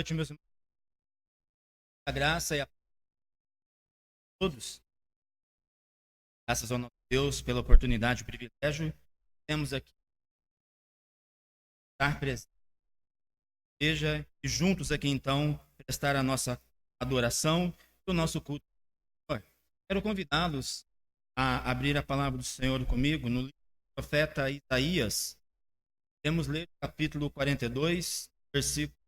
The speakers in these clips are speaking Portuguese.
noite, meus irmãos. A graça e a todos. Graças ao nosso Deus pela oportunidade e privilégio. Temos aqui estar presente. Seja e juntos aqui então prestar a nossa adoração e o nosso culto. Quero convidá-los a abrir a palavra do Senhor comigo no livro do profeta Isaías. Temos ler o capítulo 42, versículo.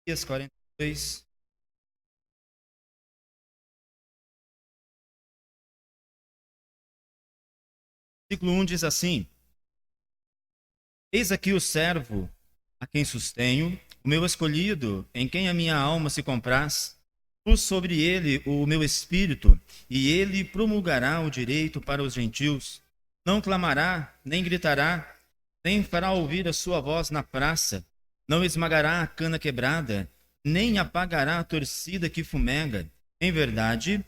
Isaías 42. Versículo 1 diz assim: Eis aqui o servo a quem sustenho, o meu escolhido, em quem a minha alma se compraz. Pus sobre ele o meu espírito, e ele promulgará o direito para os gentios. Não clamará, nem gritará, nem fará ouvir a sua voz na praça. Não esmagará a cana quebrada, nem apagará a torcida que fumega. Em verdade,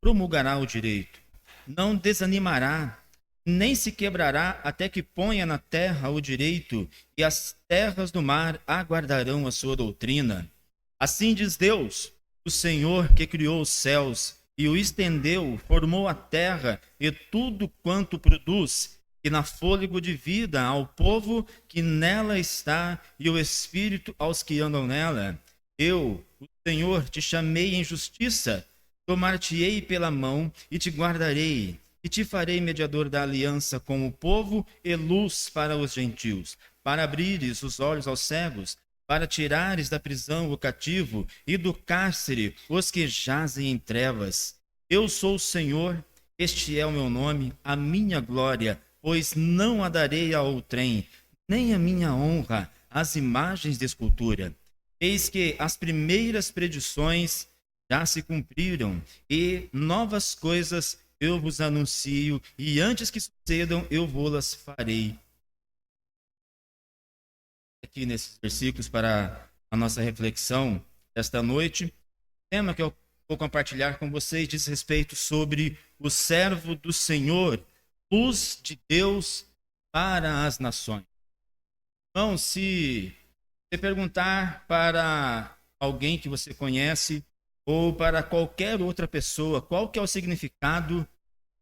promulgará o direito. Não desanimará, nem se quebrará até que ponha na terra o direito, e as terras do mar aguardarão a sua doutrina. Assim diz Deus, o Senhor que criou os céus e o estendeu, formou a terra e tudo quanto produz, e na fôlego de vida ao povo que nela está e o espírito aos que andam nela. Eu, o Senhor, te chamei em justiça, tomar-te-ei pela mão e te guardarei, e te farei mediador da aliança com o povo e luz para os gentios, para abrires os olhos aos cegos, para tirares da prisão o cativo e do cárcere os que jazem em trevas. Eu sou o Senhor, este é o meu nome, a minha glória, pois não a darei a outrem, nem a minha honra às imagens de escultura. Eis que as primeiras predições já se cumpriram, e novas coisas eu vos anuncio, e antes que sucedam, eu vou-las farei. Aqui nesses versículos para a nossa reflexão desta noite, o tema que eu vou compartilhar com vocês diz respeito sobre o servo do Senhor, luz de Deus para as nações. Então, se você perguntar para alguém que você conhece ou para qualquer outra pessoa qual que é o significado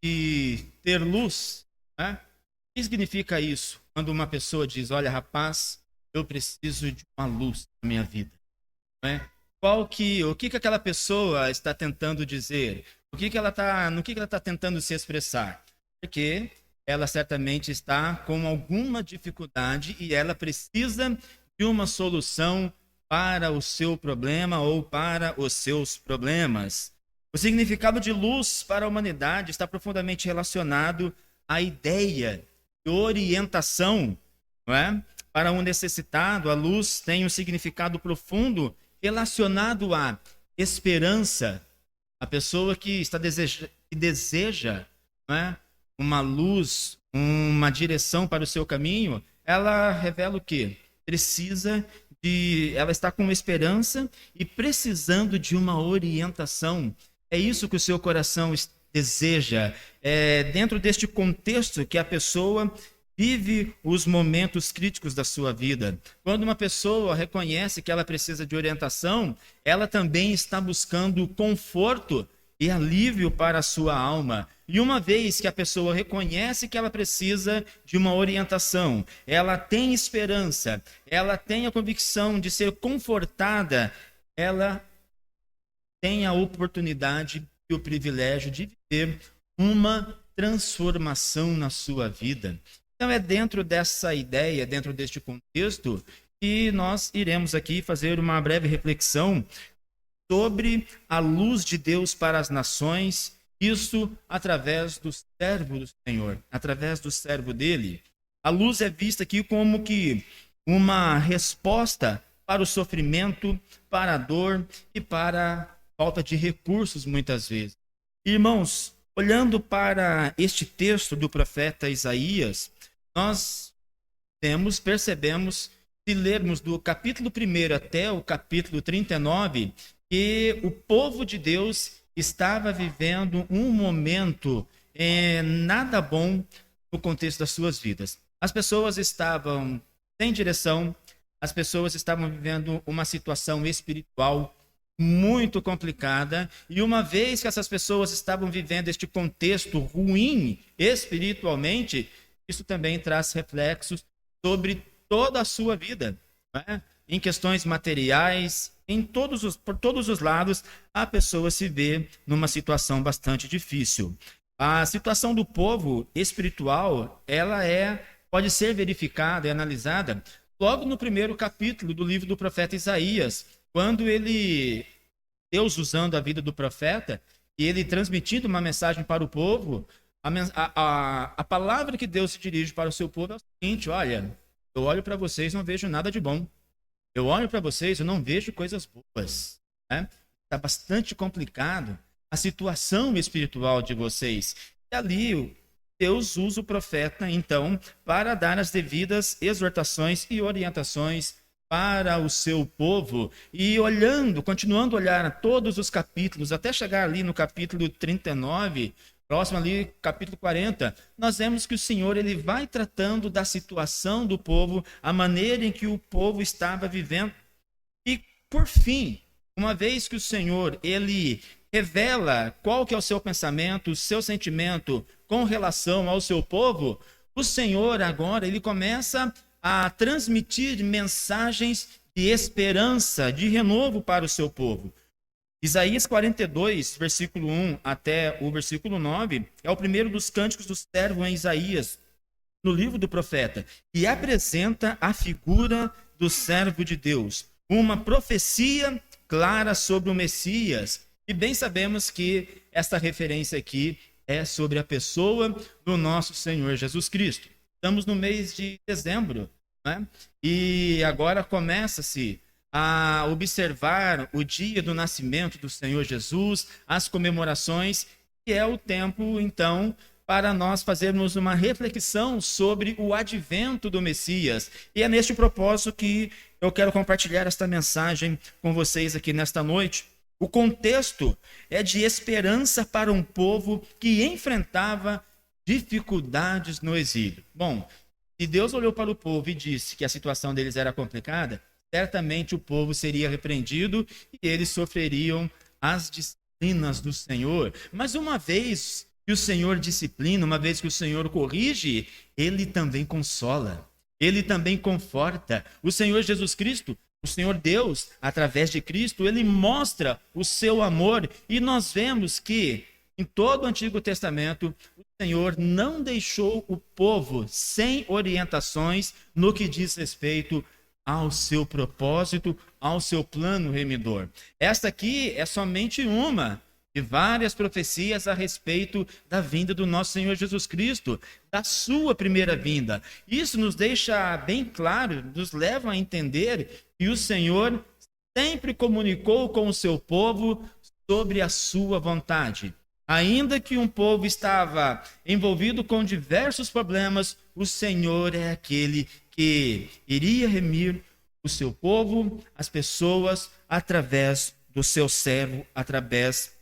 de ter luz, né? O que significa isso? Quando uma pessoa diz, olha, rapaz, eu preciso de uma luz na minha vida, né? O que aquela pessoa está tentando dizer? No que ela está tentando se expressar? Porque ela certamente está com alguma dificuldade e ela precisa de uma solução para o seu problema ou para os seus problemas. O significado de luz para a humanidade está profundamente relacionado à ideia de orientação, não é? Para um necessitado, a luz tem um significado profundo relacionado à esperança. A pessoa que deseja, não é? Uma luz, uma direção para o seu caminho, ela revela o quê? Ela está com esperança e precisando de uma orientação. É isso que o seu coração deseja. É dentro deste contexto que a pessoa vive os momentos críticos da sua vida. Quando uma pessoa reconhece que ela precisa de orientação, ela também está buscando conforto e alívio para a sua alma. E uma vez que a pessoa reconhece que ela precisa de uma orientação, ela tem esperança, ela tem a convicção de ser confortada, ela tem a oportunidade e o privilégio de viver uma transformação na sua vida. Então é dentro dessa ideia, dentro deste contexto, que nós iremos aqui fazer uma breve reflexão sobre a luz de Deus para as nações, isso através do servo do Senhor, através do servo dele. A luz é vista aqui como que uma resposta para o sofrimento, para a dor e para falta de recursos muitas vezes. Irmãos, olhando para este texto do profeta Isaías, nós percebemos, se lermos do capítulo 1 até o capítulo 39, que o povo de Deus estava vivendo um momento nada bom no contexto das suas vidas. As pessoas estavam sem direção, as pessoas estavam vivendo uma situação espiritual muito complicada, e uma vez que essas pessoas estavam vivendo este contexto ruim espiritualmente, isso também traz reflexos sobre toda a sua vida, né? Em questões materiais, por todos os lados, a pessoa se vê numa situação bastante difícil. A situação do povo espiritual, pode ser verificada e analisada logo no primeiro capítulo do livro do profeta Isaías, quando Deus usando a vida do profeta, e ele transmitindo uma mensagem para o povo, a palavra que Deus se dirige para o seu povo é o seguinte: olha, eu olho para vocês e não vejo nada de bom. Eu olho para vocês e não vejo coisas boas. Né? Está bastante complicado a situação espiritual de vocês. E ali Deus usa o profeta, então, para dar as devidas exortações e orientações para o seu povo. E continuando a olhar todos os capítulos, até chegar ali no capítulo 39, próximo ali, capítulo 40, nós vemos que o Senhor ele vai tratando da situação do povo, a maneira em que o povo estava vivendo. E, por fim, uma vez que o Senhor ele revela qual que é o seu pensamento, o seu sentimento com relação ao seu povo, o Senhor agora ele começa a transmitir mensagens de esperança, de renovo para o seu povo. Isaías 42, versículo 1 até o versículo 9, é o primeiro dos cânticos do servo em Isaías, no livro do profeta, e apresenta a figura do servo de Deus, uma profecia clara sobre o Messias. E bem sabemos que essa referência aqui é sobre a pessoa do nosso Senhor Jesus Cristo. Estamos no mês de dezembro, né? E agora começa-se a observar o dia do nascimento do Senhor Jesus, as comemorações, que é o tempo, então, para nós fazermos uma reflexão sobre o advento do Messias. E é neste propósito que eu quero compartilhar esta mensagem com vocês aqui nesta noite. O contexto é de esperança para um povo que enfrentava dificuldades no exílio. Bom, se Deus olhou para o povo e disse que a situação deles era complicada, certamente o povo seria repreendido e eles sofreriam as disciplinas do Senhor. Mas uma vez que o Senhor disciplina, uma vez que o Senhor corrige, ele também consola, ele também conforta. O Senhor Jesus Cristo, o Senhor Deus, através de Cristo, ele mostra o seu amor, e nós vemos que em todo o Antigo Testamento, o Senhor não deixou o povo sem orientações no que diz respeito ao seu propósito, ao seu plano remidor. Esta aqui é somente uma de várias profecias a respeito da vinda do nosso Senhor Jesus Cristo, da sua primeira vinda. Isso nos deixa bem claro, nos leva a entender que o Senhor sempre comunicou com o seu povo sobre a sua vontade. Ainda que um povo estava envolvido com diversos problemas, o Senhor é aquele que iria remir o seu povo, as pessoas, através do seu servo, através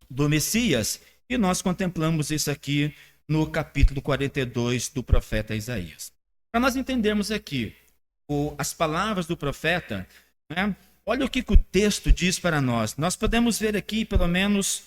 do Messias. E nós contemplamos isso aqui no capítulo 42 do profeta Isaías. Para nós entendermos aqui as palavras do profeta, né? Olha o que o texto diz para nós. Nós podemos ver aqui pelo menos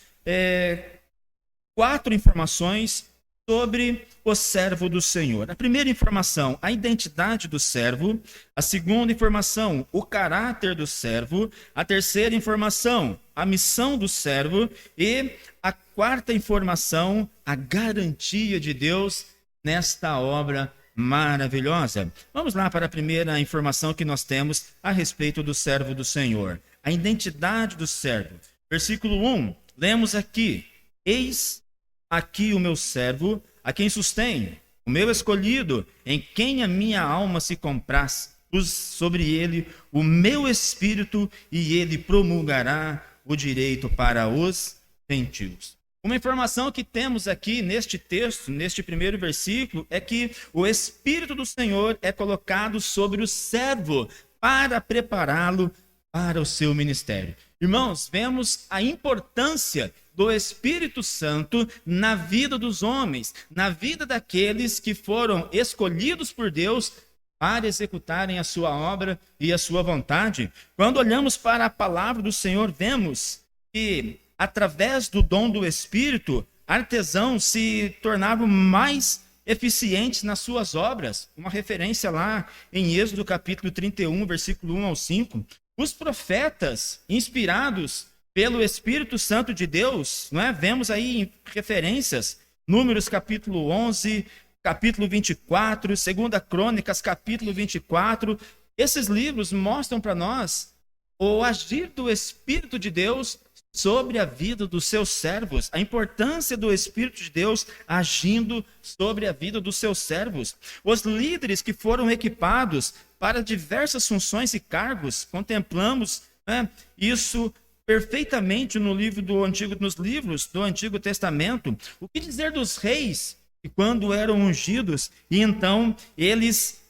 4 informações sobre o servo do Senhor. A primeira informação, a identidade do servo. A segunda informação, o caráter do servo. A terceira informação, a missão do servo. E a quarta informação, a garantia de Deus nesta obra maravilhosa. Vamos lá para a primeira informação que nós temos a respeito do servo do Senhor. A identidade do servo. Versículo 1, lemos aqui: eis aqui o meu servo, a quem sustém, o meu escolhido, em quem a minha alma se compraz. Pus sobre ele o meu espírito, e ele promulgará o direito para os gentios. Uma informação que temos aqui neste texto, neste primeiro versículo, é que o Espírito do Senhor é colocado sobre o servo para prepará-lo para o seu ministério. Irmãos, vemos a importância do Espírito Santo na vida dos homens, na vida daqueles que foram escolhidos por Deus para executarem a sua obra e a sua vontade. Quando olhamos para a palavra do Senhor, vemos que através do dom do Espírito, artesãos se tornavam mais eficientes nas suas obras. Uma referência lá em Êxodo capítulo 31, versículo 1 ao 5. Os profetas, inspirados pelo Espírito Santo de Deus, não é? Vemos aí referências, Números capítulo 11, capítulo 24, 2 Crônicas capítulo 24. Esses livros mostram para nós o agir do Espírito de Deus sobre a vida dos seus servos, a importância do Espírito de Deus agindo sobre a vida dos seus servos. Os líderes que foram equipados para diversas funções e cargos, contemplamos, né, isso perfeitamente nos livros do Antigo Testamento. O que dizer dos reis, que quando eram ungidos, e então eles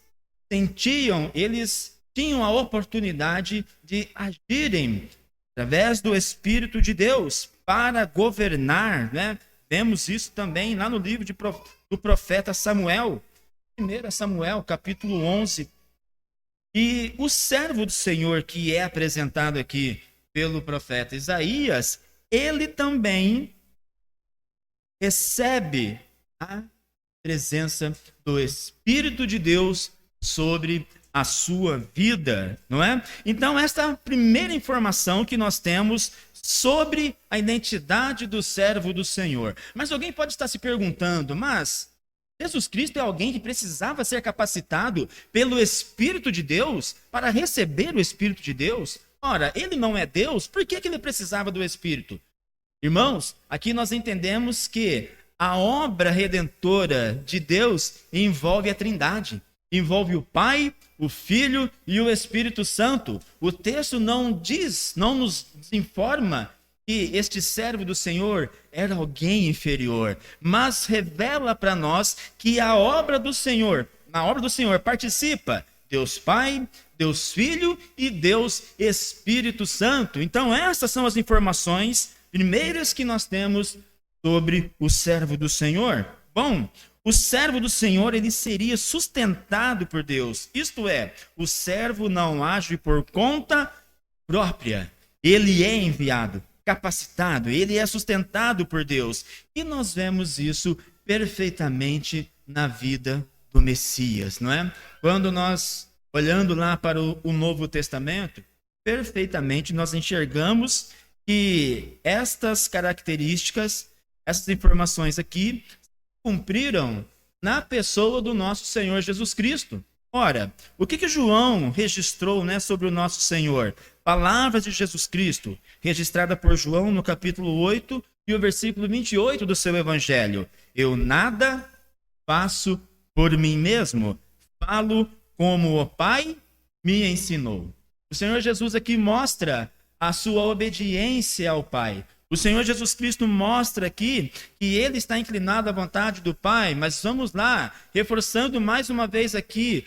tinham a oportunidade de agirem através do Espírito de Deus para governar, né? Vemos isso também lá no livro do profeta Samuel, 1 Samuel, capítulo 11. E o servo do Senhor que é apresentado aqui pelo profeta Isaías, ele também recebe a presença do Espírito de Deus sobre a sua vida, não é? Então, esta é a primeira informação que nós temos sobre a identidade do servo do Senhor. Mas alguém pode estar se perguntando, mas Jesus Cristo é alguém que precisava ser capacitado pelo Espírito de Deus para receber o Espírito de Deus? Ora, ele não é Deus, por que ele precisava do Espírito? Irmãos, aqui nós entendemos que a obra redentora de Deus envolve a Trindade. Envolve o Pai, o Filho e o Espírito Santo. O texto não nos informa que este servo do Senhor era alguém inferior, mas revela para nós que na obra do Senhor participa Deus Pai, Deus Filho e Deus Espírito Santo. Então essas são as informações primeiras que nós temos sobre o servo do Senhor. Bom, o servo do Senhor, ele seria sustentado por Deus. Isto é, o servo não age por conta própria. Ele é enviado, capacitado, ele é sustentado por Deus. E nós vemos isso perfeitamente na vida do Messias, não é? Quando nós, olhando lá para o Novo Testamento, perfeitamente nós enxergamos que estas características, essas informações aqui, cumpriram na pessoa do nosso Senhor Jesus Cristo. Ora, o que João registrou, né, sobre o nosso Senhor? Palavras de Jesus Cristo, registrada por João no capítulo 8 e o versículo 28 do seu evangelho. Eu nada faço por mim mesmo, falo como o Pai me ensinou. O Senhor Jesus aqui mostra a sua obediência ao Pai. O Senhor Jesus Cristo mostra aqui que ele está inclinado à vontade do Pai, mas vamos lá, reforçando mais uma vez aqui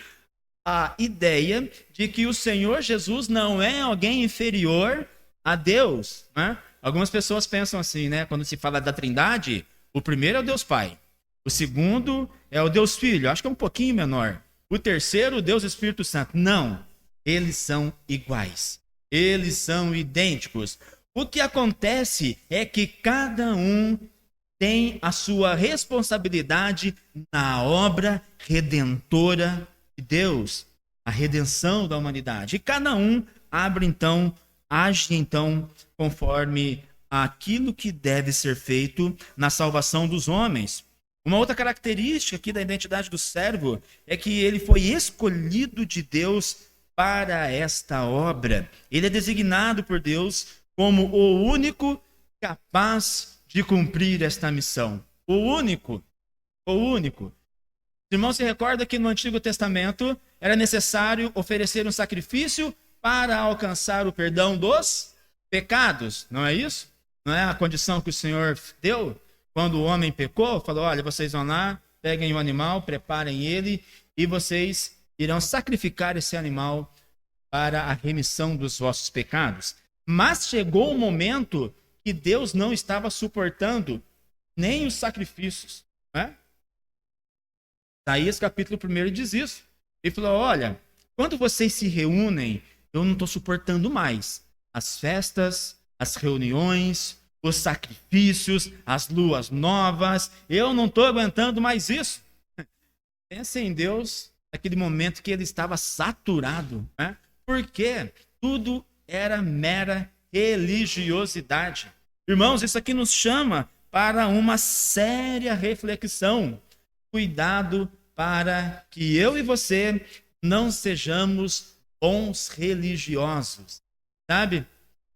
a ideia de que o Senhor Jesus não é alguém inferior a Deus, né? Algumas pessoas pensam assim, né? Quando se fala da Trindade, o primeiro é o Deus Pai, o segundo é o Deus Filho, acho que é um pouquinho menor. O terceiro, o Deus Espírito Santo. Não, eles são iguais, eles são idênticos. O que acontece é que cada um tem a sua responsabilidade na obra redentora de Deus, a redenção da humanidade. E cada um age então conforme aquilo que deve ser feito na salvação dos homens. Uma outra característica aqui da identidade do servo é que ele foi escolhido de Deus para esta obra. Ele é designado por Deus como o único capaz de cumprir esta missão. O único. Os irmãos se recordam que no Antigo Testamento era necessário oferecer um sacrifício para alcançar o perdão dos pecados, não é isso? Não é a condição que o Senhor deu? Quando o homem pecou, falou, olha, vocês vão lá, peguem o animal, preparem ele, e vocês irão sacrificar esse animal para a remissão dos vossos pecados. Mas chegou um momento que Deus não estava suportando nem os sacrifícios, né? Isaías capítulo 1 diz isso. Ele falou, olha, quando vocês se reúnem, eu não estou suportando mais as festas, as reuniões, os sacrifícios, as luas novas, eu não estou aguentando mais isso. Pensa em Deus naquele momento que ele estava saturado, né? Porque tudo era mera religiosidade. Irmãos, isso aqui nos chama para uma séria reflexão. Cuidado para que eu e você não sejamos bons religiosos. Sabe?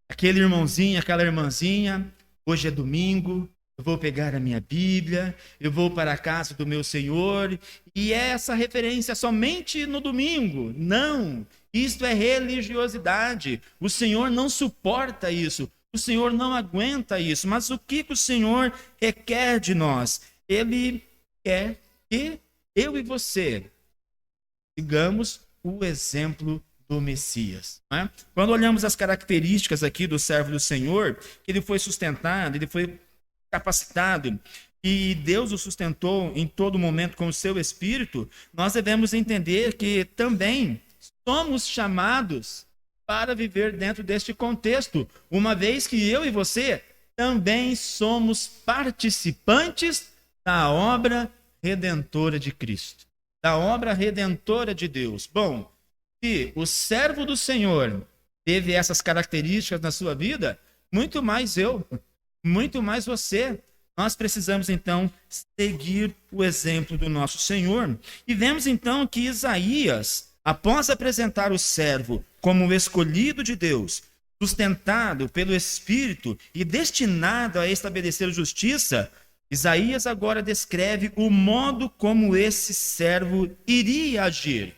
Aquele irmãozinho, aquela irmãzinha, hoje é domingo, eu vou pegar a minha Bíblia, eu vou para a casa do meu Senhor, e essa referência somente no domingo. Não, isto é religiosidade. O Senhor não suporta isso, o Senhor não aguenta isso. Mas o que o Senhor requer de nós? Ele quer que eu e você sigamos o exemplo do Messias. Né? Quando olhamos as características aqui do servo do Senhor, ele foi sustentado, ele foi capacitado, e Deus o sustentou em todo momento com o seu Espírito, nós devemos entender que também somos chamados para viver dentro deste contexto, uma vez que eu e você também somos participantes da obra redentora de Cristo, da obra redentora de Deus. Bom, se o servo do Senhor teve essas características na sua vida, muito mais eu, muito mais você. Nós precisamos, então, seguir o exemplo do nosso Senhor. E vemos, então, que Isaías, após apresentar o servo como o escolhido de Deus, sustentado pelo Espírito e destinado a estabelecer justiça, Isaías agora descreve o modo como esse servo iria agir.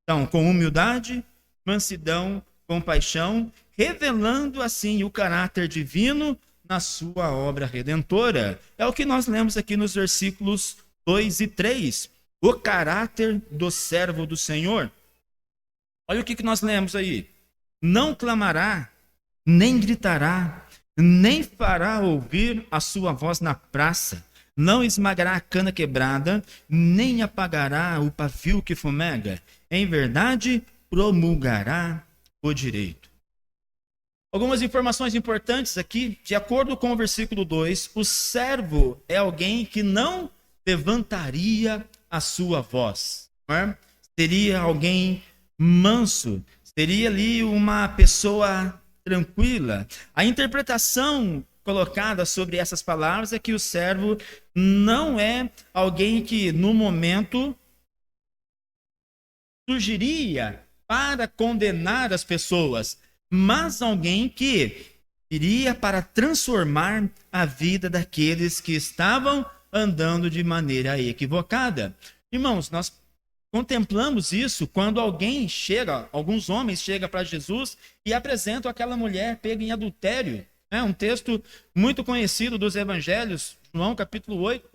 Então, com humildade, mansidão, compaixão, revelando assim o caráter divino na sua obra redentora. É o que nós lemos aqui nos versículos 2 e 3. O caráter do servo do Senhor. Olha o que nós lemos aí. Não clamará, nem gritará, nem fará ouvir a sua voz na praça, não esmagará a cana quebrada, nem apagará o pavio que fumega. Em verdade, promulgará o direito. Algumas informações importantes aqui, de acordo com o versículo 2, o servo é alguém que não levantaria a sua voz. Né? Seria alguém manso, seria ali uma pessoa tranquila. A interpretação colocada sobre essas palavras é que o servo não é alguém que no momento surgiria para condenar as pessoas, mas alguém que iria para transformar a vida daqueles que estavam andando de maneira equivocada. Irmãos, nós contemplamos isso quando alguém chega, alguns homens chegam para Jesus e apresentam aquela mulher pega em adultério. É um texto muito conhecido dos evangelhos, João capítulo 8.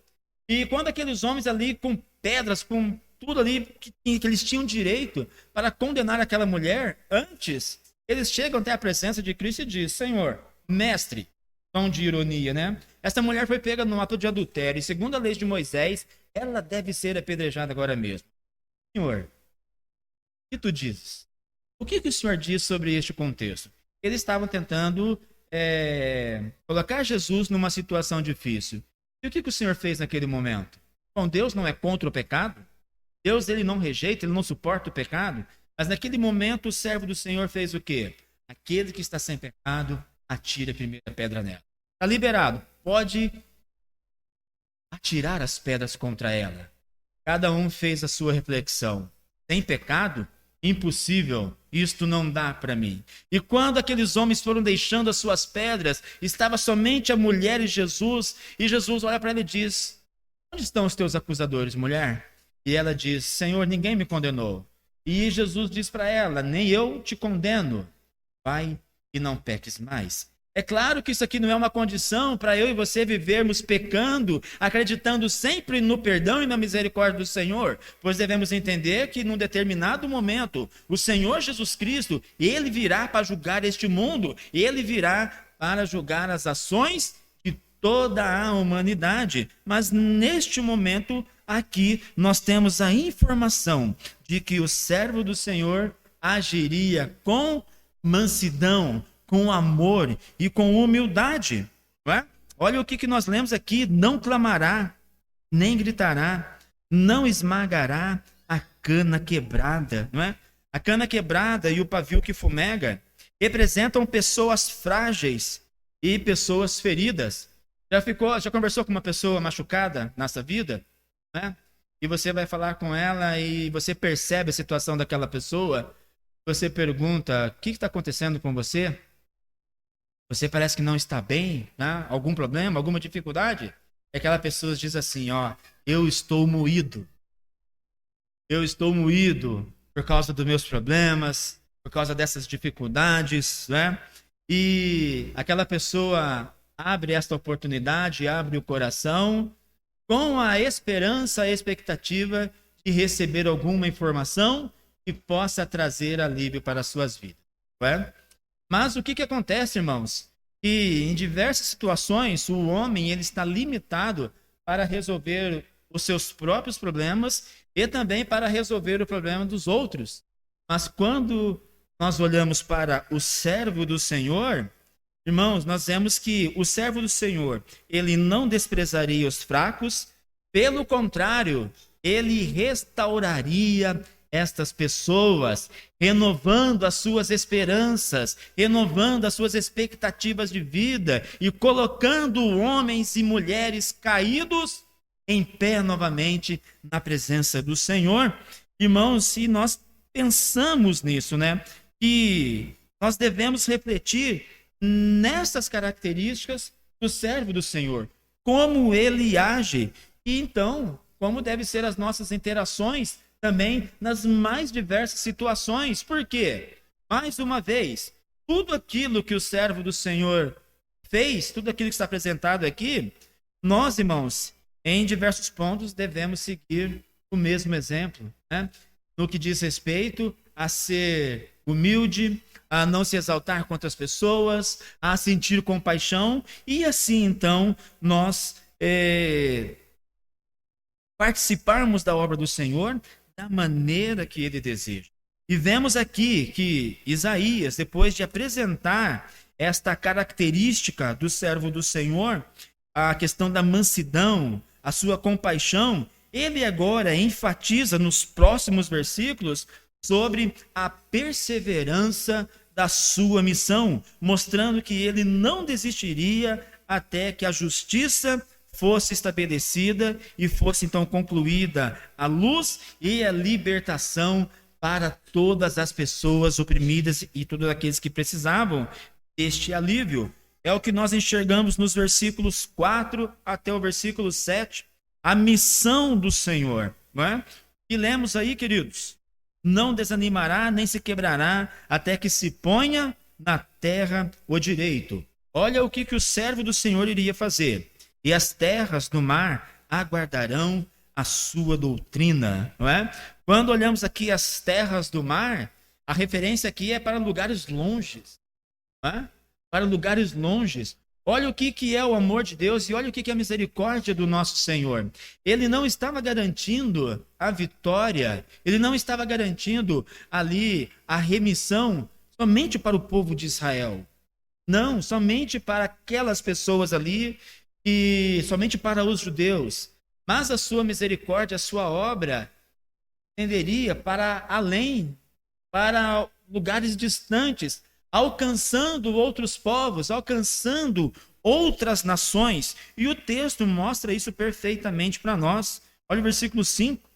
E quando aqueles homens ali com pedras, com tudo ali que eles tinham direito para condenar aquela mulher, antes, eles chegam até a presença de Cristo e dizem, Senhor, mestre, tom de ironia, né? Essa mulher foi pega no ato de adultério e segundo a lei de Moisés, ela deve ser apedrejada agora mesmo. Senhor, o que tu dizes? O que o Senhor diz sobre este contexto? Eles estavam tentando colocar Jesus numa situação difícil. E o que o Senhor fez naquele momento? Bom, Deus não é contra o pecado. Deus ele não rejeita, ele não suporta o pecado. Mas naquele momento o servo do Senhor fez o quê? Aquele que está sem pecado, atira a primeira pedra nela. Está liberado. Pode atirar as pedras contra ela. Cada um fez a sua reflexão. Tem pecado? Impossível. Isto não dá para mim. E quando aqueles homens foram deixando as suas pedras, estava somente a mulher e Jesus olha para ela e diz, onde estão os teus acusadores, mulher? E ela diz, Senhor, ninguém me condenou. E Jesus diz para ela, nem eu te condeno. Vai e não peques mais. É claro que isso aqui não é uma condição para eu e você vivermos pecando, acreditando sempre no perdão e na misericórdia do Senhor, pois devemos entender que num determinado momento, o Senhor Jesus Cristo, ele virá para julgar este mundo, ele virá para julgar as ações de toda a humanidade. Mas neste momento aqui, nós temos a informação de que o servo do Senhor agiria com mansidão, com amor e com humildade. Não é? Olha o que nós lemos aqui: não clamará, nem gritará, não esmagará a cana quebrada. Não é? A cana quebrada e o pavio que fumega representam pessoas frágeis e pessoas feridas. Já conversou com uma pessoa machucada nessa vida? Né? E você vai falar com ela e você percebe a situação daquela pessoa. Você pergunta: o que está acontecendo com você? Você parece que não está bem, né? Algum problema, alguma dificuldade? E aquela pessoa diz assim: ó, eu estou moído. Eu estou moído por causa dos meus problemas, por causa dessas dificuldades, né? E aquela pessoa abre esta oportunidade, abre o coração com a esperança, a expectativa de receber alguma informação que possa trazer alívio para as suas vidas, não é? Mas o que acontece, irmãos? Que em diversas situações o homem ele está limitado para resolver os seus próprios problemas e também para resolver o problema dos outros. Mas quando nós olhamos para o servo do Senhor, irmãos, nós vemos que o servo do Senhor, ele não desprezaria os fracos, pelo contrário, ele restauraria estas pessoas, renovando as suas esperanças, renovando as suas expectativas de vida e colocando homens e mulheres caídos em pé novamente na presença do Senhor. Irmãos, se nós pensamos nisso, né, que nós devemos refletir nessas características do servo do Senhor, como ele age, e então, como devem ser as nossas interações também nas mais diversas situações. Por quê? Mais uma vez, tudo aquilo que o servo do Senhor fez, tudo aquilo que está apresentado aqui, nós, irmãos, em diversos pontos devemos seguir o mesmo exemplo, né? No que diz respeito a ser humilde, a não se exaltar contra as pessoas, a sentir compaixão, e assim então nós participarmos da obra do Senhor da maneira que ele deseja. E vemos aqui que Isaías, depois de apresentar esta característica do servo do Senhor, a questão da mansidão, a sua compaixão, ele agora enfatiza nos próximos versículos sobre a perseverança da sua missão, mostrando que ele não desistiria até que a justiça fosse estabelecida e fosse então concluída a luz e a libertação para todas as pessoas oprimidas e todos aqueles que precisavam deste alívio. É o que nós enxergamos nos versículos 4 até o versículo 7, a missão do Senhor, não é? E lemos aí, queridos: não desanimará nem se quebrará até que se ponha na terra o direito. Olha o que o servo do Senhor iria fazer: e as terras do mar aguardarão a sua doutrina, não é? Quando olhamos aqui as terras do mar, a referência aqui é para lugares longes, não é? Para lugares longes. Olha o que é o amor de Deus e olha o que é a misericórdia do nosso Senhor. Ele não estava garantindo a vitória, ele não estava garantindo ali a remissão somente para o povo de Israel. Não, somente para aquelas pessoas ali e somente para os judeus. Mas a sua misericórdia, a sua obra, tenderia para além, para lugares distantes, alcançando outros povos, alcançando outras nações. E o texto mostra isso perfeitamente para nós. Olha o versículo 5.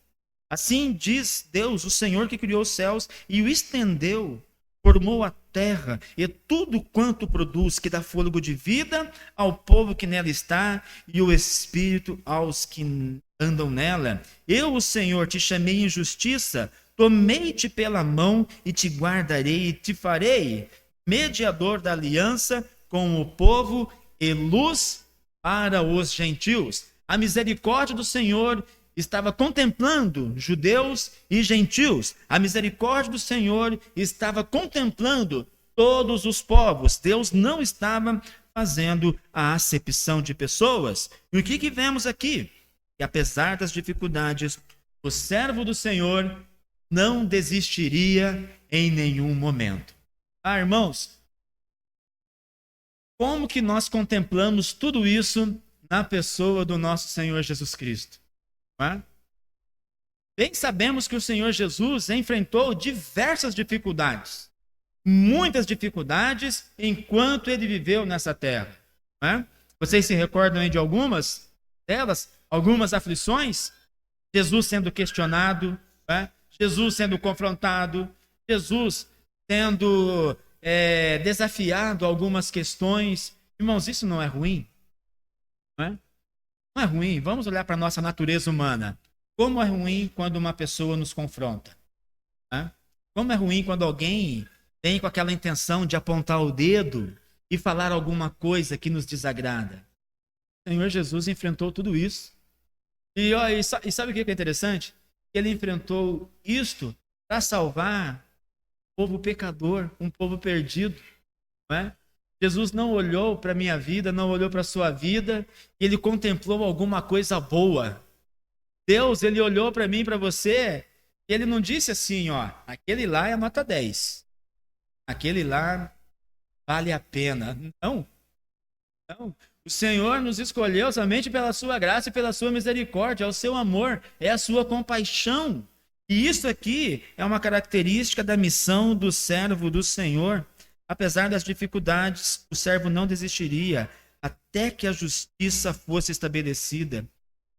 Assim diz Deus, o Senhor que criou os céus e o estendeu, formou a terra e tudo quanto produz, que dá fôlego de vida ao povo que nela está e o espírito aos que andam nela. Eu, o Senhor, te chamei em justiça, tomei-te pela mão e te guardarei e te farei mediador da aliança com o povo e luz para os gentios. A misericórdia do Senhor estava contemplando judeus e gentios. A misericórdia do Senhor estava contemplando todos os povos. Deus não estava fazendo a acepção de pessoas. E o que vemos aqui? Que apesar das dificuldades, o servo do Senhor não desistiria em nenhum momento. Irmãos, como que nós contemplamos tudo isso na pessoa do nosso Senhor Jesus Cristo? Bem sabemos que o Senhor Jesus enfrentou diversas dificuldades, muitas dificuldades enquanto ele viveu nessa terra. Vocês se recordam aí de algumas delas? Algumas aflições? Jesus sendo questionado, Jesus sendo confrontado, Jesus sendo desafiado a algumas questões. Irmãos, isso não é ruim? Não é ruim. Vamos olhar para a nossa natureza humana. Como é ruim quando uma pessoa nos confronta? Como é ruim quando alguém vem com aquela intenção de apontar o dedo e falar alguma coisa que nos desagrada? O Senhor Jesus enfrentou tudo isso. E sabe o que é interessante? Ele enfrentou isto para salvar um povo pecador, um povo perdido. Jesus não olhou para a minha vida, não olhou para a sua vida, e ele contemplou alguma coisa boa. Deus, ele olhou para mim, para você, e ele não disse assim, aquele lá é nota 10. Aquele lá vale a pena. Não. O Senhor nos escolheu somente pela sua graça e pela sua misericórdia, é o seu amor, é a sua compaixão. E isso aqui é uma característica da missão do servo do Senhor. Apesar das dificuldades, o servo não desistiria até que a justiça fosse estabelecida.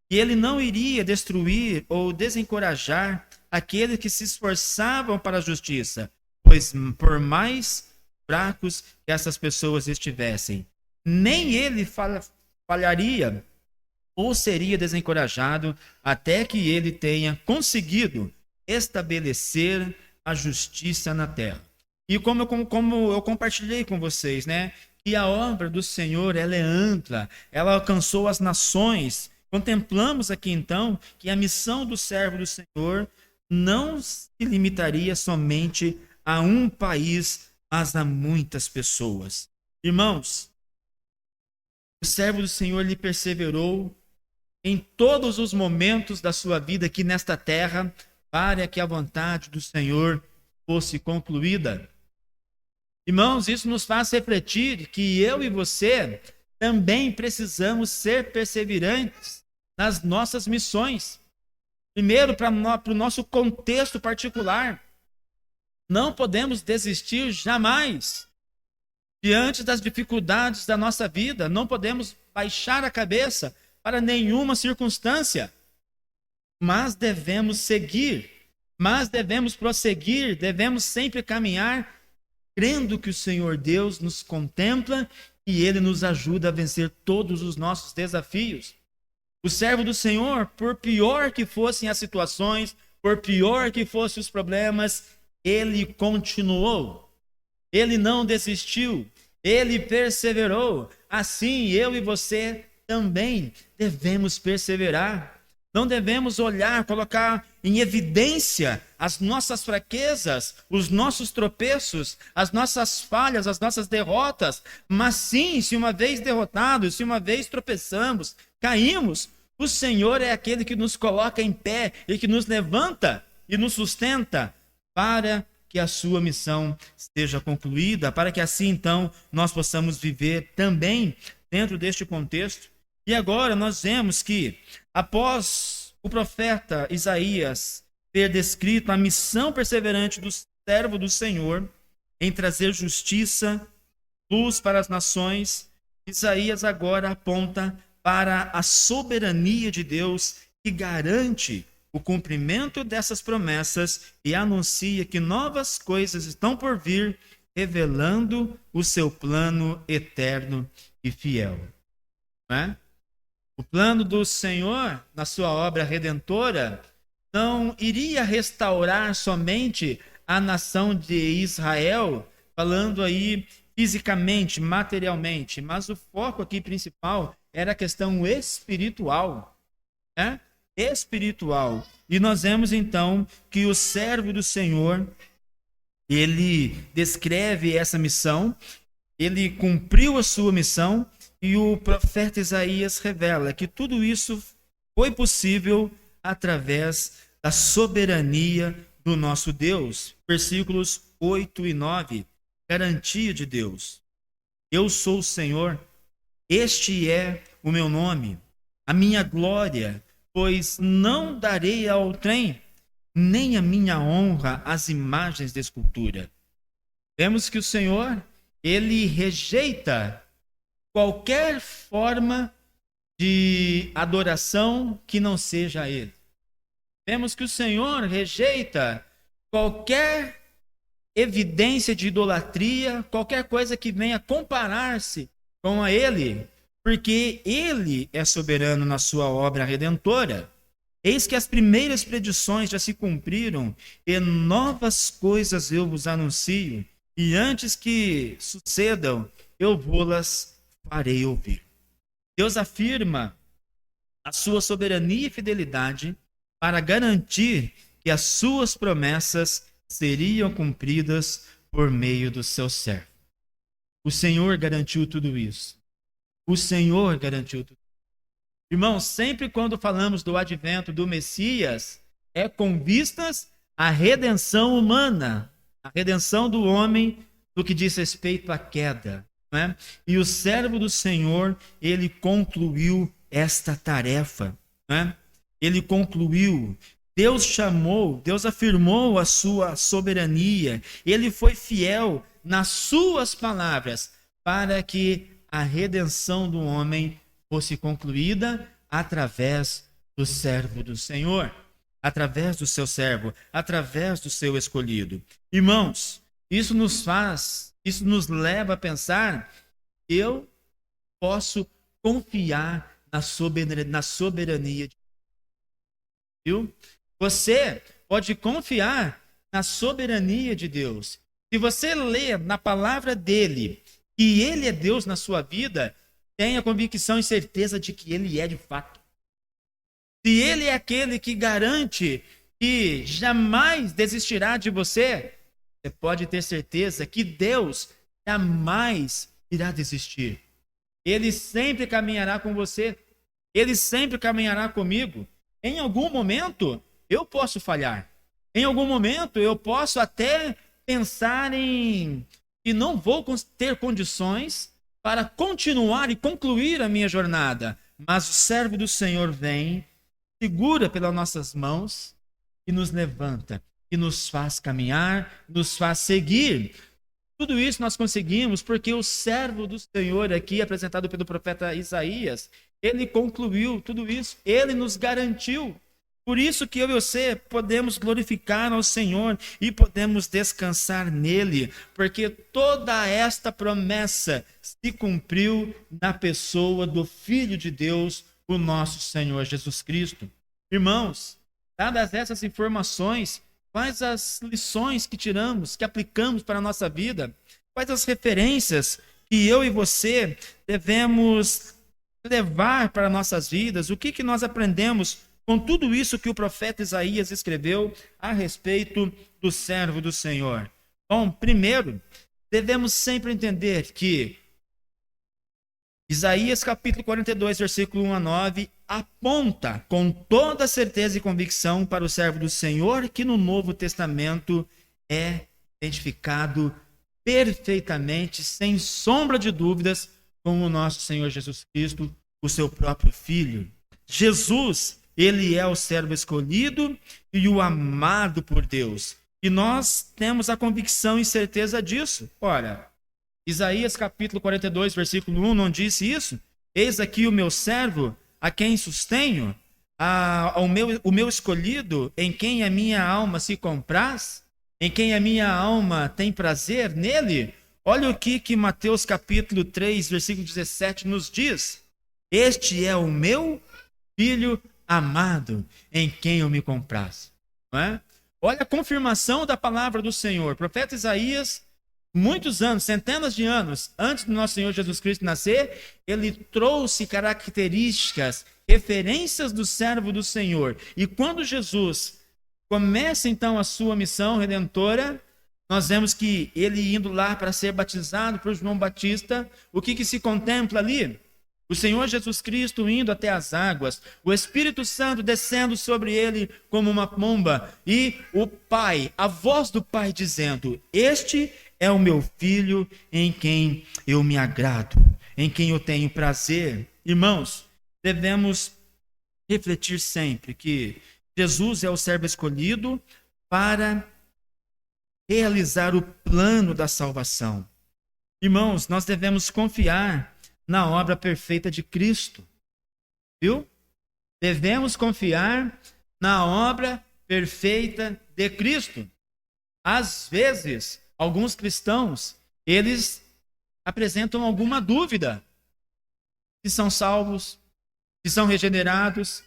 E ele não iria destruir ou desencorajar aqueles que se esforçavam para a justiça, pois por mais fracos que essas pessoas estivessem, nem ele falharia ou seria desencorajado até que ele tenha conseguido estabelecer a justiça na terra. E como eu compartilhei com vocês, que a obra do Senhor ela é ampla, ela alcançou as nações. Contemplamos aqui então que a missão do servo do Senhor não se limitaria somente a um país, mas a muitas pessoas. Irmãos, o servo do Senhor ele perseverou em todos os momentos da sua vida aqui nesta terra para que a vontade do Senhor fosse concluída. Irmãos, isso nos faz refletir que eu e você também precisamos ser perseverantes nas nossas missões. Primeiro, para o nosso contexto particular. Não podemos desistir jamais diante das dificuldades da nossa vida. Não podemos baixar a cabeça para nenhuma circunstância. Mas devemos seguir, mas devemos prosseguir, devemos sempre caminhar crendo que o Senhor Deus nos contempla e Ele nos ajuda a vencer todos os nossos desafios. O servo do Senhor, por pior que fossem as situações, por pior que fossem os problemas, ele continuou. Ele não desistiu, ele perseverou. Assim, eu e você também devemos perseverar. Não devemos olhar, colocar em evidência as nossas fraquezas, os nossos tropeços, as nossas falhas, as nossas derrotas. Mas sim, se uma vez derrotados, se uma vez tropeçamos, caímos, o Senhor é aquele que nos coloca em pé e que nos levanta e nos sustenta para que a sua missão esteja concluída, para que assim então nós possamos viver também dentro deste contexto. E agora nós vemos que, após o profeta Isaías ter descrito a missão perseverante do servo do Senhor em trazer justiça, luz para as nações, Isaías agora aponta para a soberania de Deus que garante o cumprimento dessas promessas e anuncia que novas coisas estão por vir, revelando o seu plano eterno e fiel. Não é? O plano do Senhor, na sua obra redentora, não iria restaurar somente a nação de Israel falando aí fisicamente, materialmente, mas o foco aqui principal era a questão espiritual, né? Espiritual. E nós vemos então que o servo do Senhor, ele descreve essa missão, ele cumpriu a sua missão, e o profeta Isaías revela que tudo isso foi possível através da soberania do nosso Deus. Versículos 8 e 9, garantia de Deus. Eu sou o Senhor, este é o meu nome, a minha glória, pois não darei ao trem, nem a minha honra às imagens de escultura. Vemos que o Senhor, ele rejeita qualquer forma de adoração que não seja a ele. Vemos que o Senhor rejeita qualquer evidência de idolatria, qualquer coisa que venha comparar-se com a ele, porque ele é soberano na sua obra redentora. Eis que as primeiras predições já se cumpriram, e novas coisas eu vos anuncio, e antes que sucedam, eu vou-las farei ouvir. Deus afirma a sua soberania e fidelidade para garantir que as suas promessas seriam cumpridas por meio do seu servo. O Senhor garantiu tudo isso. O Senhor garantiu tudo. Irmãos, sempre quando falamos do advento do Messias, é com vistas à redenção humana, a redenção do homem do que diz respeito à queda. Né? E o servo do Senhor, ele concluiu esta tarefa. Né? Ele concluiu. Deus chamou, Deus afirmou a sua soberania. Ele foi fiel nas suas palavras para que a redenção do homem fosse concluída através do servo do Senhor, através do seu servo, através do seu escolhido. Irmãos, isso nos leva a pensar, eu posso confiar na soberania de Deus. Viu? Você pode confiar na soberania de Deus. Se você ler na palavra dele que ele é Deus na sua vida, tenha convicção e certeza de que ele é de fato. Se ele é aquele que garante que jamais desistirá de você, você pode ter certeza que Deus jamais irá desistir. Ele sempre caminhará com você. Ele sempre caminhará comigo. Em algum momento, eu posso falhar. Em algum momento, eu posso até pensar em que não vou ter condições para continuar e concluir a minha jornada. Mas o servo do Senhor vem, segura pelas nossas mãos e nos levanta, e nos faz caminhar, nos faz seguir. Tudo isso nós conseguimos porque o servo do Senhor aqui, apresentado pelo profeta Isaías, ele concluiu tudo isso, ele nos garantiu. Por isso que eu e você podemos glorificar ao Senhor e podemos descansar nele, porque toda esta promessa se cumpriu na pessoa do Filho de Deus, o nosso Senhor Jesus Cristo. Irmãos, dadas essas informações, quais as lições que tiramos, que aplicamos para a nossa vida? Quais as referências que eu e você devemos levar para nossas vidas? O que nós aprendemos com tudo isso que o profeta Isaías escreveu a respeito do servo do Senhor? Bom, primeiro, devemos sempre entender que Isaías capítulo 42, versículo 1 a 9, aponta com toda certeza e convicção para o servo do Senhor que no Novo Testamento é identificado perfeitamente, sem sombra de dúvidas, com o nosso Senhor Jesus Cristo, o seu próprio Filho. Jesus, ele é o servo escolhido e o amado por Deus. E nós temos a convicção e certeza disso. Ora, Isaías capítulo 42, versículo 1, não disse isso? Eis aqui o meu servo, a quem sustenho, o meu escolhido, em quem a minha alma se compraz, em quem a minha alma tem prazer nele. Olha o que Mateus capítulo 3, versículo 17 nos diz. Este é o meu filho amado, em quem eu me compraz. Não é? Olha a confirmação da palavra do Senhor. O profeta Isaías, muitos anos, centenas de anos antes do nosso Senhor Jesus Cristo nascer, ele trouxe características, referências do servo do Senhor. E quando Jesus começa então a sua missão redentora, nós vemos que ele indo lá para ser batizado por João Batista, o que se contempla ali? O Senhor Jesus Cristo indo até as águas, o Espírito Santo descendo sobre ele como uma pomba, e o Pai, a voz do Pai dizendo: este é o meu filho em quem eu me agrado, em quem eu tenho prazer. Irmãos, devemos refletir sempre que Jesus é o servo escolhido para realizar o plano da salvação. Irmãos, nós devemos confiar na obra perfeita de Cristo. Viu? Devemos confiar na obra perfeita de Cristo. Às vezes, alguns cristãos, eles apresentam alguma dúvida. Se são salvos, se são regenerados,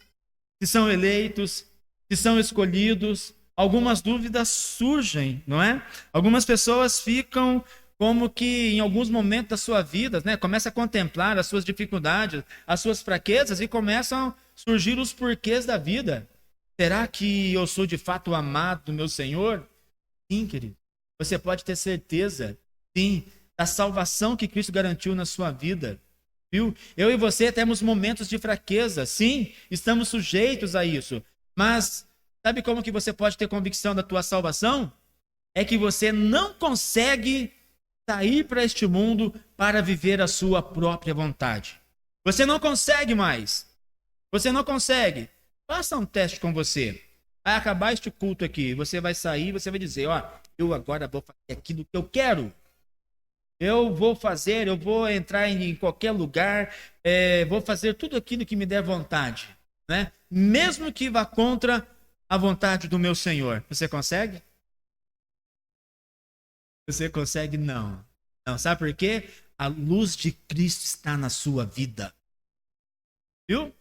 se são eleitos, se são escolhidos. Algumas dúvidas surgem, não é? Algumas pessoas ficam como que em alguns momentos da sua vida, né, começa a contemplar as suas dificuldades, as suas fraquezas, e começam a surgir os porquês da vida. Será que eu sou de fato amado do meu Senhor? Sim, querido. Você pode ter certeza, sim, da salvação que Cristo garantiu na sua vida. Viu? Eu e você temos momentos de fraqueza, sim, estamos sujeitos a isso. Mas sabe como que você pode ter convicção da tua salvação? É que você não consegue sair para este mundo para viver a sua própria vontade. Você não consegue mais. Você não consegue. Faça um teste com você. Vai acabar este culto aqui. Você vai sair, você vai dizer: ó, eu agora vou fazer aquilo que eu quero. Eu vou entrar em qualquer lugar, vou fazer tudo aquilo que me der vontade, né? Mesmo que vá contra a vontade do meu Senhor. Você consegue? Você consegue? Não. Não. Sabe por quê? A luz de Cristo está na sua vida. Viu?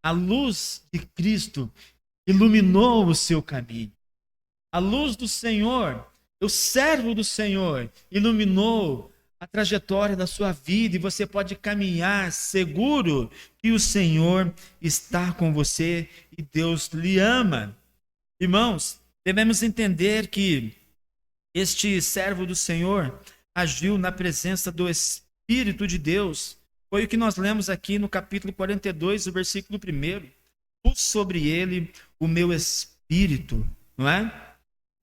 A luz de Cristo iluminou o seu caminho. A luz do Senhor, o servo do Senhor, iluminou a trajetória da sua vida, e você pode caminhar seguro que o Senhor está com você e Deus lhe ama. Irmãos, devemos entender que este servo do Senhor agiu na presença do Espírito de Deus. Foi o que nós lemos aqui no capítulo 42, o versículo 1. Pus sobre ele o meu Espírito, não é?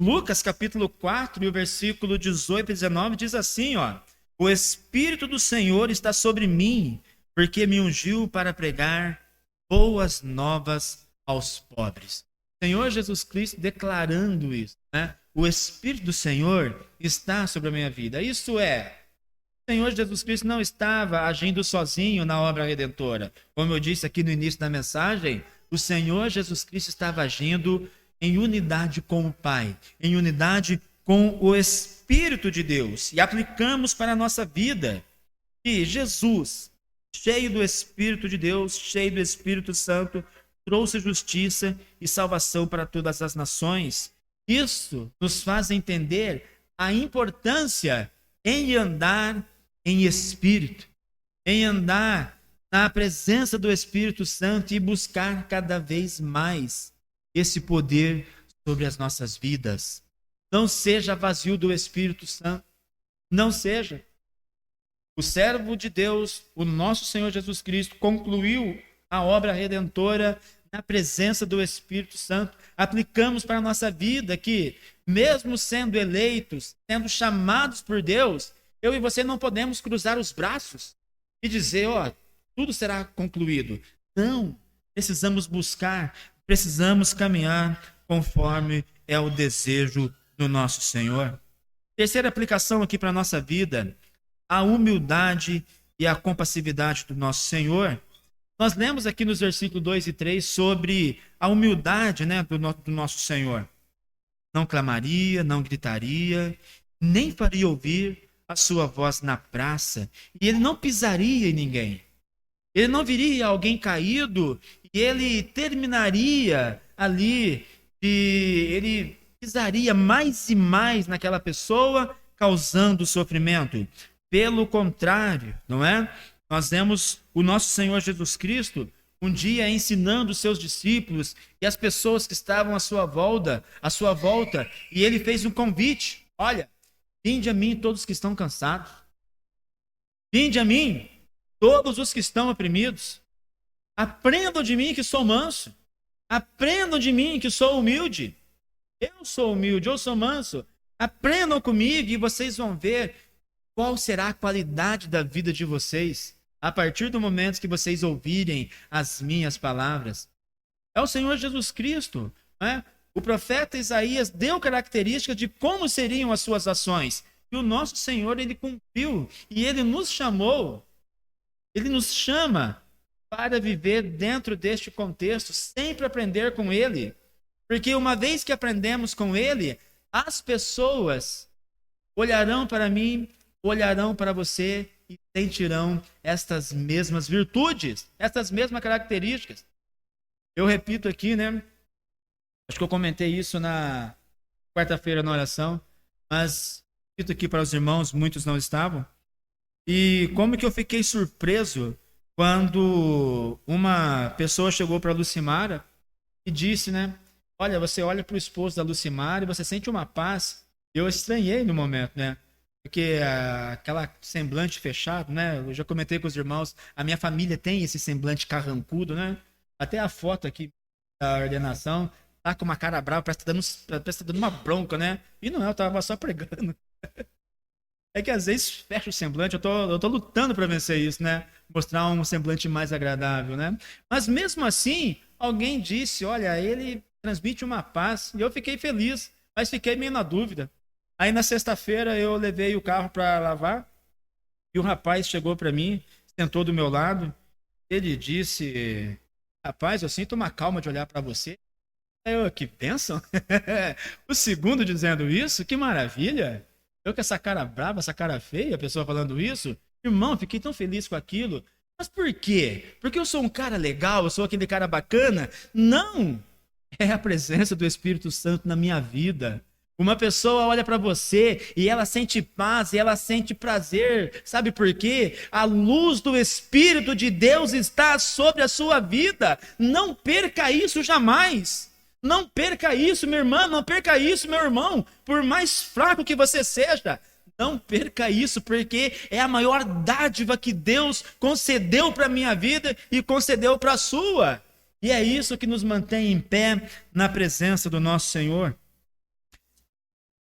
Lucas capítulo 4, e o versículo 18 e 19 diz assim, ó: o Espírito do Senhor está sobre mim, porque me ungiu para pregar boas novas aos pobres. Senhor Jesus Cristo declarando isso, né? O Espírito do Senhor está sobre a minha vida. Isso é, o Senhor Jesus Cristo não estava agindo sozinho na obra redentora. Como eu disse aqui no início da mensagem, o Senhor Jesus Cristo estava agindo em unidade com o Pai, em unidade com o Espírito de Deus. E aplicamos para a nossa vida que Jesus, cheio do Espírito de Deus, cheio do Espírito Santo, trouxe justiça e salvação para todas as nações. Isso nos faz entender a importância em andar em Espírito, em andar na presença do Espírito Santo e buscar cada vez mais esse poder sobre as nossas vidas. Não seja vazio do Espírito Santo. Não seja. O servo de Deus, o nosso Senhor Jesus Cristo, concluiu a obra redentora na presença do Espírito Santo. Aplicamos para a nossa vida que, mesmo sendo eleitos, sendo chamados por Deus, eu e você não podemos cruzar os braços e dizer, ó, tudo será concluído. Não, precisamos buscar, precisamos caminhar conforme é o desejo do nosso Senhor. Terceira aplicação aqui para a nossa vida, a humildade e a compassividade do nosso Senhor. Nós lemos aqui nos versículos 2 e 3 sobre a humildade, né, do nosso Senhor. Não clamaria, não gritaria, nem faria ouvir a sua voz na praça, e ele não pisaria em ninguém. Ele não viria alguém caído e ele terminaria ali, ele pisaria mais e mais naquela pessoa, causando sofrimento. Pelo contrário, não é? Nós vemos o nosso Senhor Jesus Cristo um dia ensinando os seus discípulos e as pessoas que estavam à sua volta, e ele fez um convite: olha, vinde a mim todos que estão cansados. Vinde a mim todos os que estão oprimidos. Aprendam de mim que sou manso. Aprendam de mim que sou humilde. Eu sou humilde, eu sou manso. Aprendam comigo e vocês vão ver qual será a qualidade da vida de vocês a partir do momento que vocês ouvirem as minhas palavras. É o Senhor Jesus Cristo, né? O profeta Isaías deu características de como seriam as suas ações. E o nosso Senhor, ele cumpriu. E ele nos chamou, ele nos chama para viver dentro deste contexto, sempre aprender com ele. Porque uma vez que aprendemos com ele, as pessoas olharão para mim, olharão para você e sentirão estas mesmas virtudes, estas mesmas características. Eu repito aqui, né? Acho que eu comentei isso na quarta-feira na oração, mas repito aqui para os irmãos, muitos não estavam. E como que eu fiquei surpreso quando uma pessoa chegou para a Lucimara e disse, né? Olha, você olha para o esposo da Lucimara e você sente uma paz. Eu estranhei no momento, né? Porque aquela semblante fechado, né? Eu já comentei com os irmãos, a minha família tem esse semblante carrancudo, né? Até a foto aqui da ordenação, tá com uma cara brava, parece que tá dando uma bronca, né? E não é, eu tava só pregando. É que às vezes fecha o semblante, eu tô lutando para vencer isso, né? Mostrar um semblante mais agradável, né? Mas mesmo assim, alguém disse, olha, ele transmite uma paz, e eu fiquei feliz, mas fiquei meio na dúvida. Aí na sexta-feira eu levei o carro para lavar, e o rapaz chegou para mim, sentou do meu lado, ele disse, rapaz, eu sinto uma calma de olhar para você. Eu, que bênção! O segundo dizendo isso, que maravilha! Eu com essa cara brava, essa cara feia, a pessoa falando isso. Irmão, fiquei tão feliz com aquilo. Mas por quê? Porque eu sou um cara legal, eu sou aquele cara bacana? Não! É a presença do Espírito Santo na minha vida. Uma pessoa olha para você e ela sente paz e ela sente prazer. Sabe por quê? A luz do Espírito de Deus está sobre a sua vida. Não perca isso jamais. Não perca isso, minha irmã, não perca isso, meu irmão. Por mais fraco que você seja, não perca isso, porque é a maior dádiva que Deus concedeu para a minha vida e concedeu para a sua. E é isso que nos mantém em pé na presença do nosso Senhor.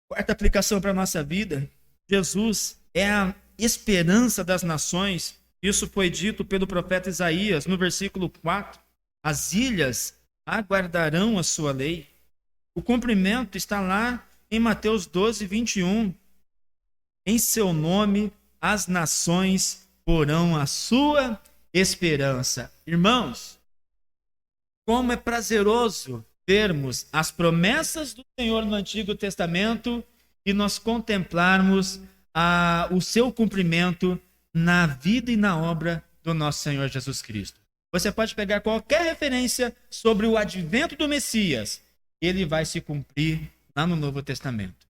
Quarta aplicação para a nossa vida: Jesus é a esperança das nações. Isso foi dito pelo profeta Isaías no versículo 4. As ilhas aguardarão a sua lei. O cumprimento está lá em Mateus 12, 21. Em seu nome as nações porão a sua esperança. Irmãos, como é prazeroso vermos as promessas do Senhor no Antigo Testamento e nós contemplarmos o seu cumprimento na vida e na obra do nosso Senhor Jesus Cristo. Você pode pegar qualquer referência sobre o advento do Messias, ele vai se cumprir lá no Novo Testamento.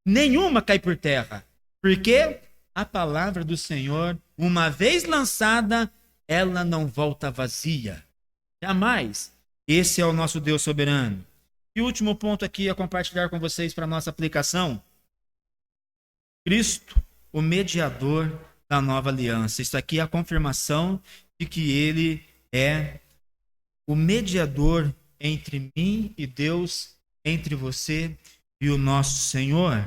Nenhuma cai por terra, porque a palavra do Senhor, uma vez lançada, ela não volta vazia. Jamais. Esse é o nosso Deus soberano. E o último ponto aqui a compartilhar com vocês para a nossa aplicação: Cristo, o mediador da nova aliança. Isso aqui é a confirmação de que ele é o mediador entre mim e Deus, entre você e o nosso Senhor.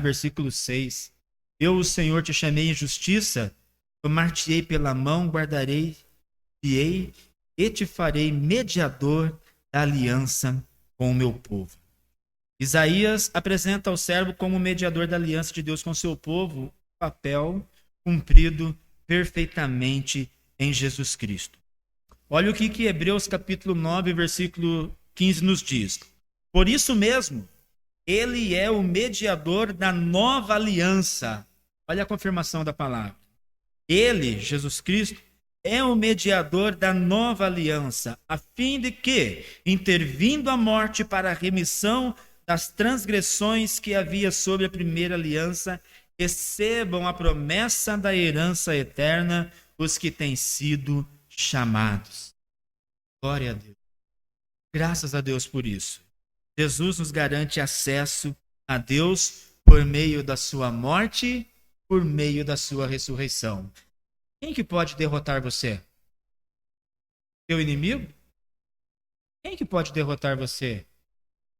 Versículo 6. Eu, o Senhor, te chamei em justiça, tomar-te-ei pela mão, guardarei-te-ei e te farei mediador da aliança com o meu povo. Isaías apresenta o servo como mediador da aliança de Deus com o seu povo, papel cumprido perfeitamente em Jesus Cristo. Olha o que Hebreus capítulo 9, versículo 15 nos diz. Por isso mesmo, ele é o mediador da nova aliança. Olha a confirmação da palavra. Ele, Jesus Cristo, é o mediador da nova aliança, a fim de que, intervindo a morte para a remissão das transgressões que havia sobre a primeira aliança, recebam a promessa da herança eterna os que têm sido chamados. Glória a Deus. Graças a Deus por isso. Jesus nos garante acesso a Deus por meio da sua morte, por meio da sua ressurreição. Quem que pode derrotar você? Seu inimigo? Quem que pode derrotar você?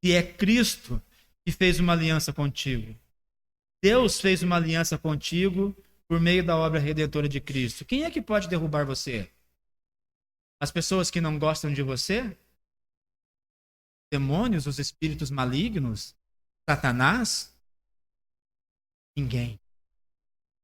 Se é Cristo que fez uma aliança contigo. Deus fez uma aliança contigo por meio da obra redentora de Cristo. Quem é que pode derrubar você? As pessoas que não gostam de você? Demônios, os espíritos malignos? Satanás? Ninguém.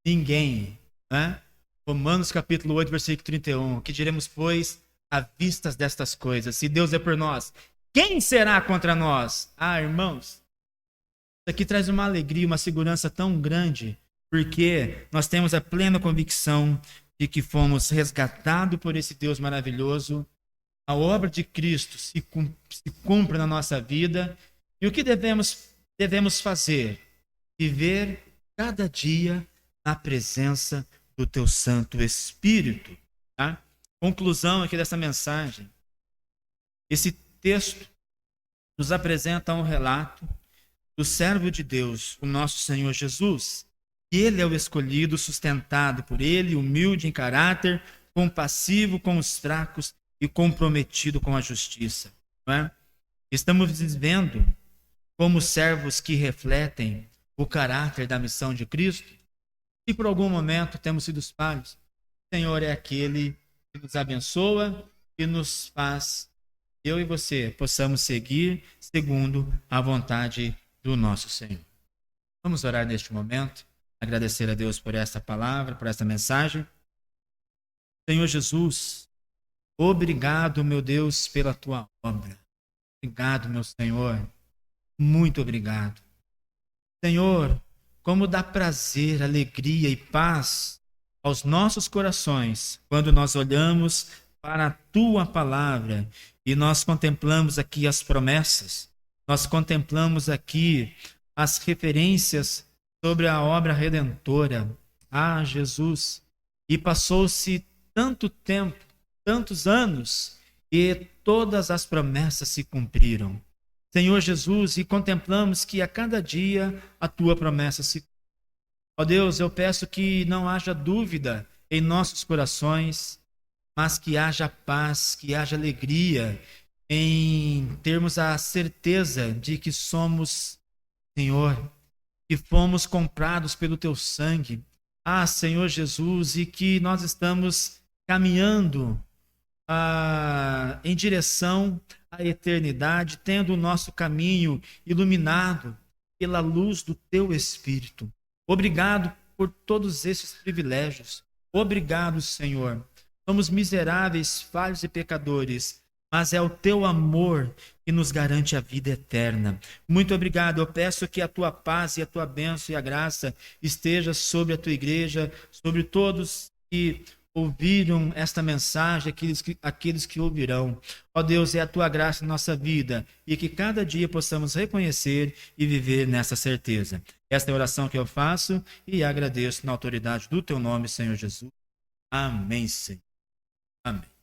Ninguém. Né? Romanos capítulo 8, versículo 31. Que diremos, pois, à vistas destas coisas? Se Deus é por nós, quem será contra nós? Ah, irmãos, isso aqui traz uma alegria, uma segurança tão grande, porque nós temos a plena convicção de que fomos resgatados por esse Deus maravilhoso. A obra de Cristo se cumpre na nossa vida. E o que devemos fazer? Viver cada dia na presença do teu Santo Espírito. Tá? Conclusão aqui dessa mensagem. Esse texto nos apresenta um relato do servo de Deus, o nosso Senhor Jesus. E ele é o escolhido, sustentado por ele, humilde em caráter, compassivo com os fracos e comprometido com a justiça. Não é? Estamos vivendo como servos que refletem o caráter da missão de Cristo. E por algum momento temos sido falhos. O Senhor é aquele que nos abençoa e nos faz, eu e você, possamos seguir segundo a vontade do nosso Senhor. Vamos orar neste momento, agradecer a Deus por esta palavra, por esta mensagem. Senhor Jesus, obrigado, meu Deus, pela tua obra. Obrigado, meu Senhor. Muito obrigado. Senhor, como dá prazer, alegria e paz aos nossos corações quando nós olhamos para a tua palavra e nós contemplamos aqui as promessas, nós contemplamos aqui as referências sobre a obra redentora. Ah, Jesus, e passou-se tanto tempo, tantos anos, e todas as promessas se cumpriram. Senhor Jesus, e contemplamos que a cada dia a tua promessa se cumpre. Ó Deus, eu peço que não haja dúvida em nossos corações, mas que haja paz, que haja alegria em termos a certeza de que somos, Senhor, que fomos comprados pelo teu sangue. Ah, Senhor Jesus, e que nós estamos caminhando em direção à eternidade, tendo o nosso caminho iluminado pela luz do teu Espírito. Obrigado por todos esses privilégios. Obrigado, Senhor. Somos miseráveis, falhos e pecadores, mas é o teu amor que nos garante a vida eterna. Muito obrigado. Eu peço que a tua paz e a tua bênção e a graça esteja sobre a tua igreja, sobre todos que ouviram esta mensagem, aqueles que ouvirão. Ó Deus, é a tua graça na nossa vida e que cada dia possamos reconhecer e viver nessa certeza. Esta é a oração que eu faço e agradeço na autoridade do teu nome, Senhor Jesus. Amém, Senhor. Amém.